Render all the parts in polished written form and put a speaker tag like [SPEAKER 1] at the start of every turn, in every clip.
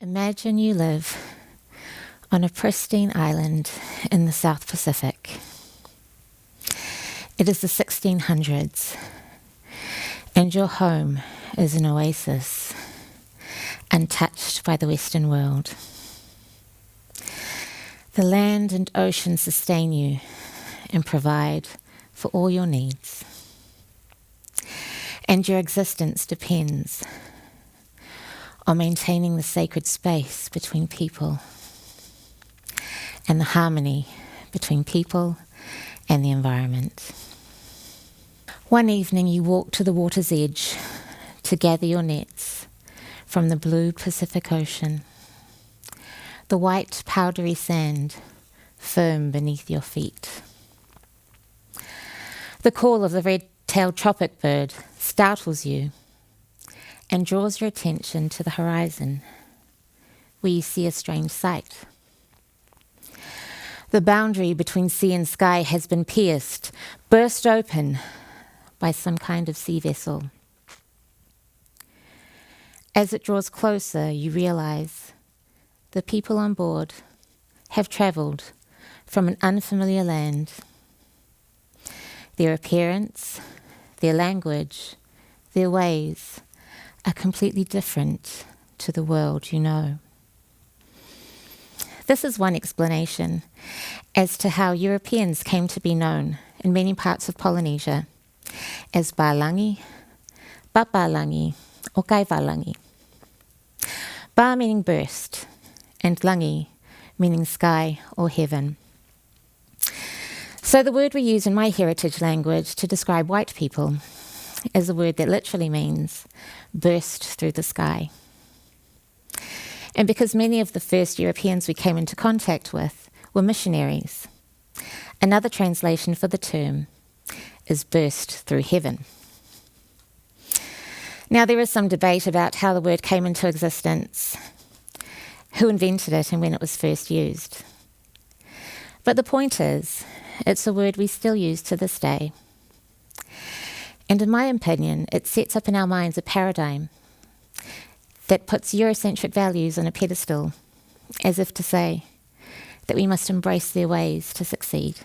[SPEAKER 1] Imagine you live on a pristine island in the South Pacific. It is the 1600s, and your home is an oasis, untouched by the Western world. The land and ocean sustain you and provide for all your needs. And your existence depends on maintaining the sacred space between people and the harmony between people and the environment. One evening you walk to the water's edge to gather your nets from the blue Pacific Ocean, the white powdery sand firm beneath your feet. The call of the red-tailed tropic bird startles you and draws your attention to the horizon, where you see a strange sight. The boundary between sea and sky has been pierced, burst open by some kind of sea vessel. As it draws closer, you realize the people on board have travelled from an unfamiliar land. Their appearance, their language, their ways are completely different to the world you know. This is one explanation as to how Europeans came to be known in many parts of Polynesia as Bālangi, Papalangi, or Kaiwalangi. Ba meaning burst, and langi meaning sky or heaven. So the word we use in my heritage language to describe white people is a word that literally means burst through the sky. And because many of the first Europeans we came into contact with were missionaries, another translation for the term is burst through heaven. Now there is some debate about how the word came into existence, who invented it and when it was first used. But the point is, it's a word we still use to this day. And in my opinion, it sets up in our minds a paradigm that puts Eurocentric values on a pedestal, as if to say that we must embrace their ways to succeed.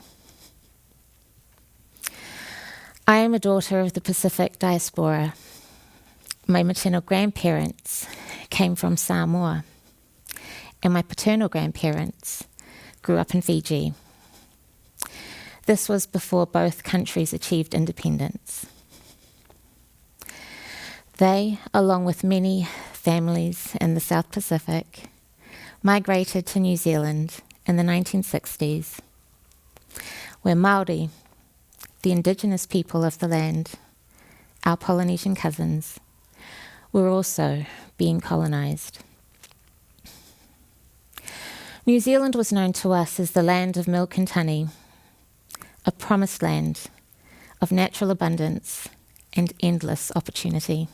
[SPEAKER 1] I am a daughter of the Pacific diaspora. My maternal grandparents came from Samoa, and my paternal grandparents grew up in Fiji. This was before both countries achieved independence. They, along with many families in the South Pacific, migrated to New Zealand in the 1960s, where Māori, the indigenous people of the land, our Polynesian cousins, were also being colonised. New Zealand was known to us as the land of milk and honey, a promised land of natural abundance and endless opportunity.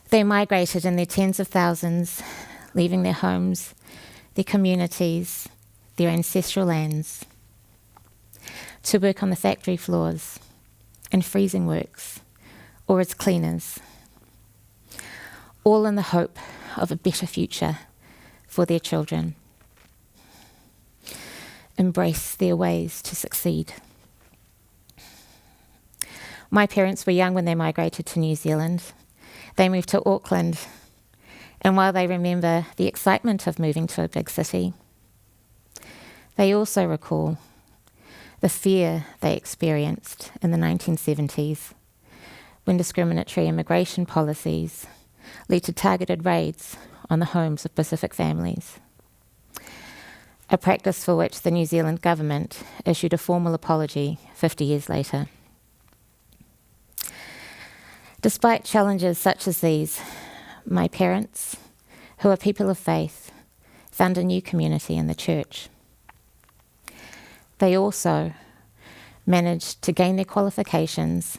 [SPEAKER 1] They migrated in their tens of thousands, leaving their homes, their communities, their ancestral lands, to work on the factory floors, in freezing works, or as cleaners, all in the hope of a better future for their children. Embrace their ways to succeed. My parents were young when they migrated to New Zealand. They moved to Auckland, and while they remember the excitement of moving to a big city, they also recall the fear they experienced in the 1970s when discriminatory immigration policies led to targeted raids on the homes of Pacific families, a practice for which the New Zealand government issued a formal apology 50 years later. Despite challenges such as these, my parents, who are people of faith, found a new community in the church. They also managed to gain their qualifications,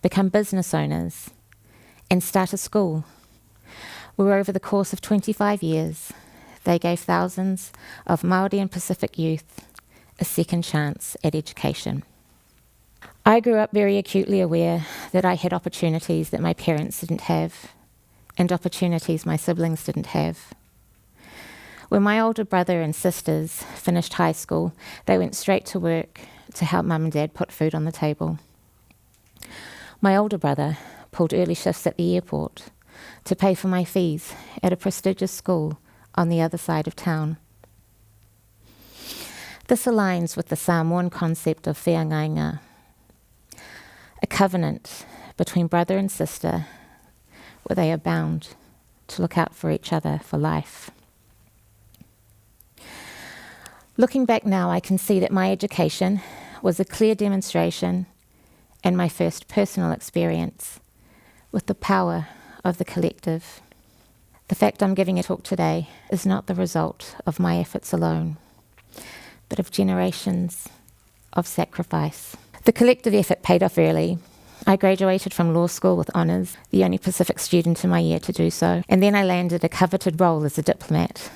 [SPEAKER 1] become business owners, and start a school, where over the course of 25 years, they gave thousands of Māori and Pacific youth a second chance at education. I grew up very acutely aware that I had opportunities that my parents didn't have, and opportunities my siblings didn't have. When my older brother and sisters finished high school, they went straight to work to help Mum and Dad put food on the table. My older brother pulled early shifts at the airport to pay for my fees at a prestigious school on the other side of town. This aligns with the Samoan concept of whiangainga, a covenant between brother and sister where they are bound to look out for each other for life. Looking back now, I can see that my education was a clear demonstration and my first personal experience with the power of the collective. The fact I'm giving a talk today is not the result of my efforts alone, but of generations of sacrifice. The collective effort paid off early. I graduated from law school with honours, the only Pacific student in my year to do so, and then I landed a coveted role as a diplomat,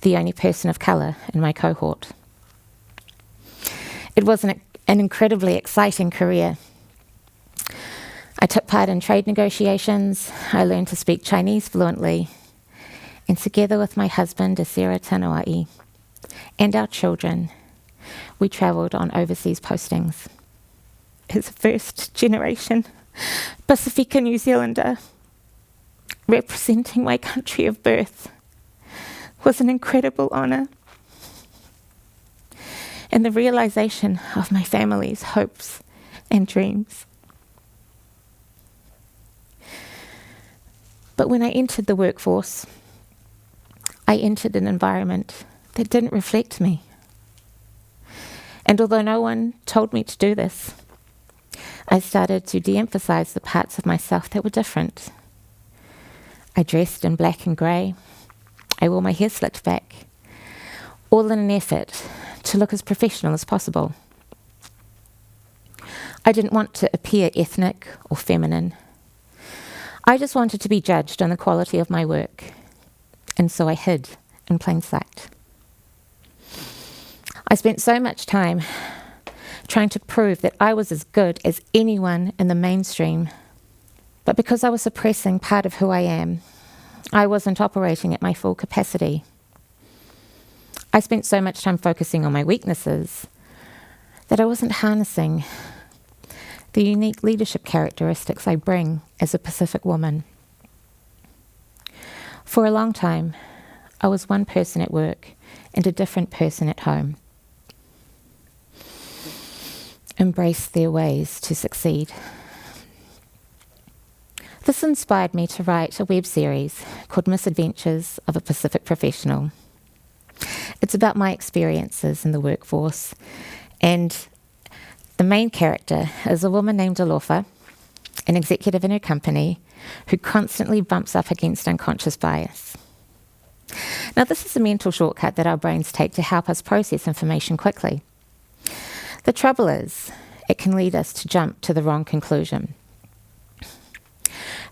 [SPEAKER 1] the only person of colour in my cohort. It was an incredibly exciting career. I took part in trade negotiations, I learned to speak Chinese fluently, and together with my husband, Asira Tanoa'i, and our children, we travelled on overseas postings. As a first generation Pasifika New Zealander, representing my country of birth was an incredible honour, and the realisation of my family's hopes and dreams. But when I entered the workforce, I entered an environment that didn't reflect me. And although no one told me to do this, I started to de-emphasise the parts of myself that were different. I dressed in black and grey. I wore my hair slicked back, all in an effort to look as professional as possible. I didn't want to appear ethnic or feminine. I just wanted to be judged on the quality of my work, and so I hid in plain sight. I spent so much time trying to prove that I was as good as anyone in the mainstream, but because I was suppressing part of who I am, I wasn't operating at my full capacity. I spent so much time focusing on my weaknesses that I wasn't harnessing the unique leadership characteristics I bring as a Pacific woman. For a long time, I was one person at work and a different person at home. Embrace their ways to succeed. This inspired me to write a web series called Misadventures of a Pacific Professional. It's about my experiences in the workforce, and the main character is a woman named Alofa, an executive in her company, who constantly bumps up against unconscious bias. Now, this is a mental shortcut that our brains take to help us process information quickly. The trouble is, it can lead us to jump to the wrong conclusion.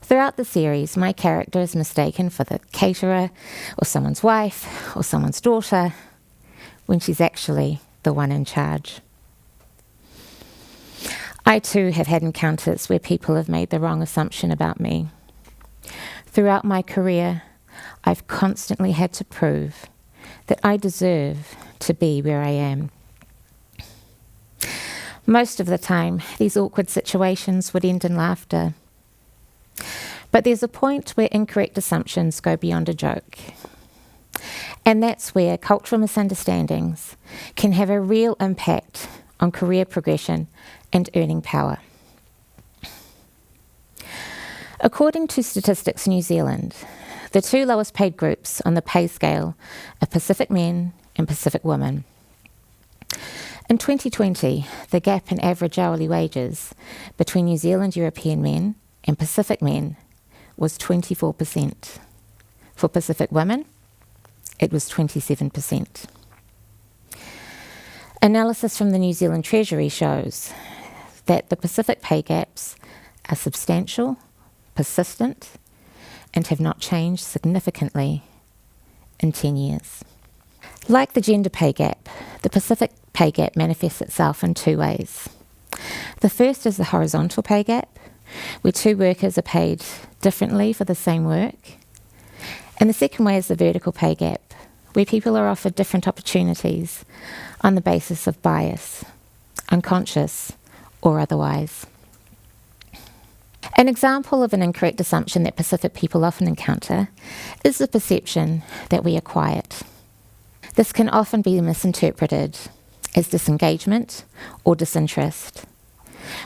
[SPEAKER 1] Throughout the series, my character is mistaken for the caterer, or someone's wife, or someone's daughter, when she's actually the one in charge. I too have had encounters where people have made the wrong assumption about me. Throughout my career, I've constantly had to prove that I deserve to be where I am. Most of the time, these awkward situations would end in laughter. But there's a point where incorrect assumptions go beyond a joke. And that's where cultural misunderstandings can have a real impact on career progression and earning power. According to Statistics New Zealand, the two lowest paid groups on the pay scale are Pacific men and Pacific women. In 2020, the gap in average hourly wages between New Zealand European men and Pacific men was 24%. For Pacific women, it was 27%. Analysis from the New Zealand Treasury shows that the Pacific pay gaps are substantial, persistent, and have not changed significantly in 10 years. Like the gender pay gap, the Pacific pay gap manifests itself in two ways. The first is the horizontal pay gap, where two workers are paid differently for the same work. And the second way is the vertical pay gap, where people are offered different opportunities on the basis of bias, unconscious or otherwise. An example of an incorrect assumption that Pacific people often encounter is the perception that we are quiet. This can often be misinterpreted as disengagement or disinterest,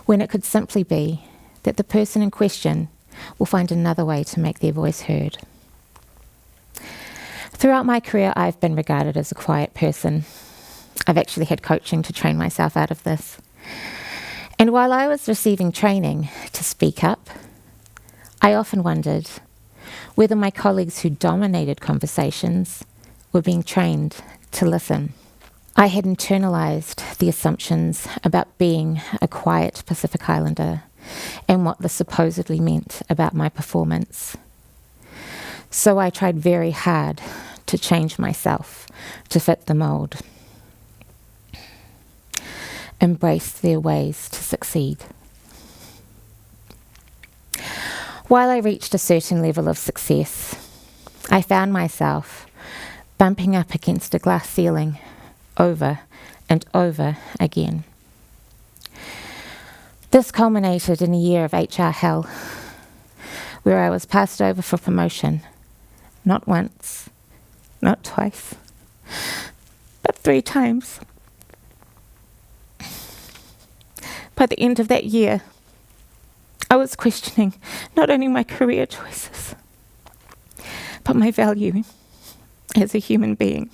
[SPEAKER 1] when it could simply be that the person in question will find another way to make their voice heard. Throughout my career, I've been regarded as a quiet person. I've actually had coaching to train myself out of this. And while I was receiving training to speak up, I often wondered whether my colleagues who dominated conversations were being trained to listen. I had internalized the assumptions about being a quiet Pacific Islander and what this supposedly meant about my performance. So I tried very hard to change myself to fit the mold. Embrace their ways to succeed. While I reached a certain level of success, I found myself bumping up against a glass ceiling over and over again. This culminated in a year of HR hell, where I was passed over for promotion, not once, not twice, but 3 times. By the end of that year, I was questioning not only my career choices, but my value as a human being.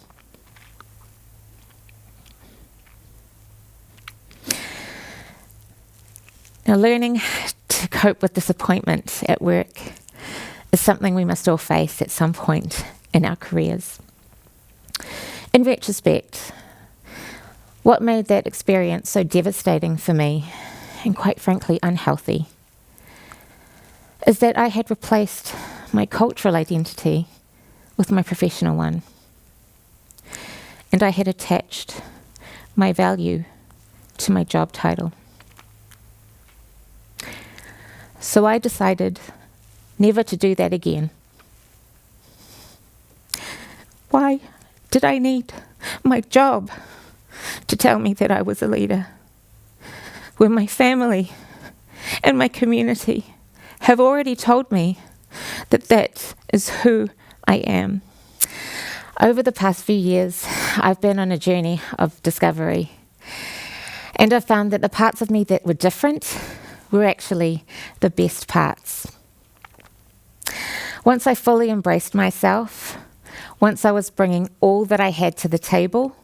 [SPEAKER 1] Now, learning to cope with disappointment at work is something we must all face at some point in our careers. In retrospect, what made that experience so devastating for me, and quite frankly unhealthy, is that I had replaced my cultural identity with my professional one. And I had attached my value to my job title. So I decided never to do that again. Why did I need my job to tell me that I was a leader, when my family and my community have already told me that that is who I am? Over the past few years, I've been on a journey of discovery, and I've found that the parts of me that were different were actually the best parts. Once I fully embraced myself, once I was bringing all that I had to the table,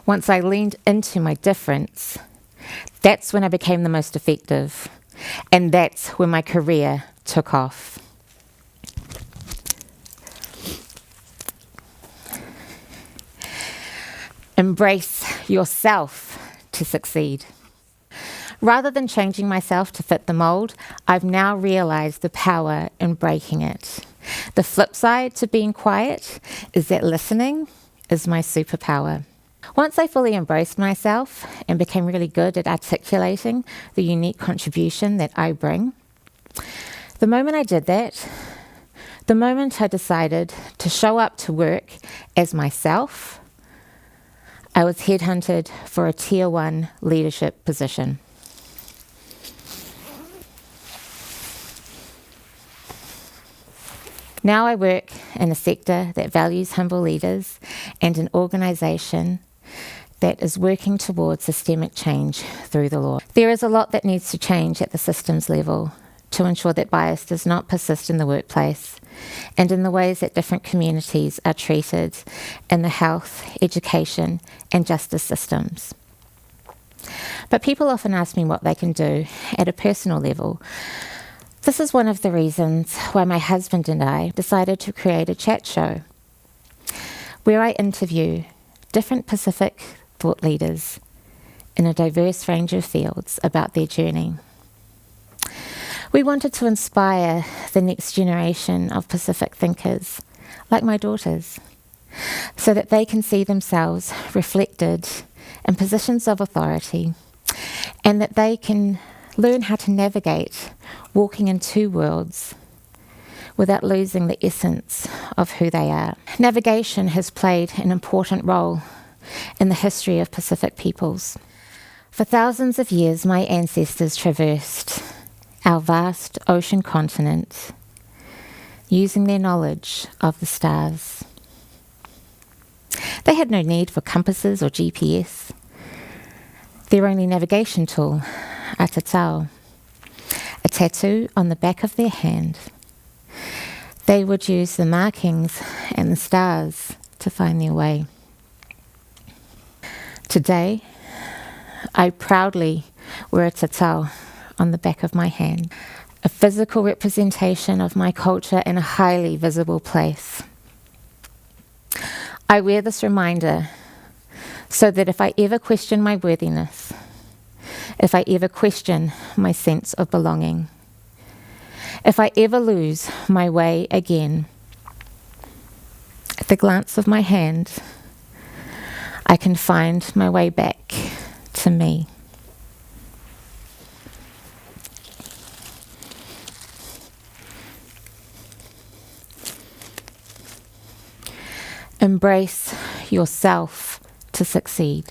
[SPEAKER 1] once I leaned into my difference, that's when I became the most effective, and that's when my career took off. Embrace yourself to succeed. Rather than changing myself to fit the mold, I've now realized the power in breaking it. The flip side to being quiet is that listening is my superpower. Once I fully embraced myself and became really good at articulating the unique contribution that I bring, the moment I did that, the moment I decided to show up to work as myself, I was headhunted for a Tier 1 leadership position. Now I work in a sector that values humble leaders and an organisation that is working towards systemic change through the law. There is a lot that needs to change at the systems level to ensure that bias does not persist in the workplace and in the ways that different communities are treated in the health, education and justice systems. But people often ask me what they can do at a personal level. This is one of the reasons why my husband and I decided to create a chat show where I interview different Pacific thought leaders in a diverse range of fields about their journey. We wanted to inspire the next generation of Pacific thinkers, like my daughters, so that they can see themselves reflected in positions of authority and that they can learn how to navigate walking in two worlds without losing the essence of who they are. Navigation has played an important role in the history of Pacific peoples. For thousands of years, my ancestors traversed our vast ocean continent using their knowledge of the stars. They had no need for compasses or GPS. Their only navigation tool, a tatau, a tattoo on the back of their hand. They would use the markings and the stars to find their way. Today, I proudly wear a tatau on the back of my hand, a physical representation of my culture in a highly visible place. I wear this reminder so that if I ever question my worthiness, if I ever question my sense of belonging, if I ever lose my way again, at the glance of my hand, I can find my way back to me. Embrace yourself to succeed.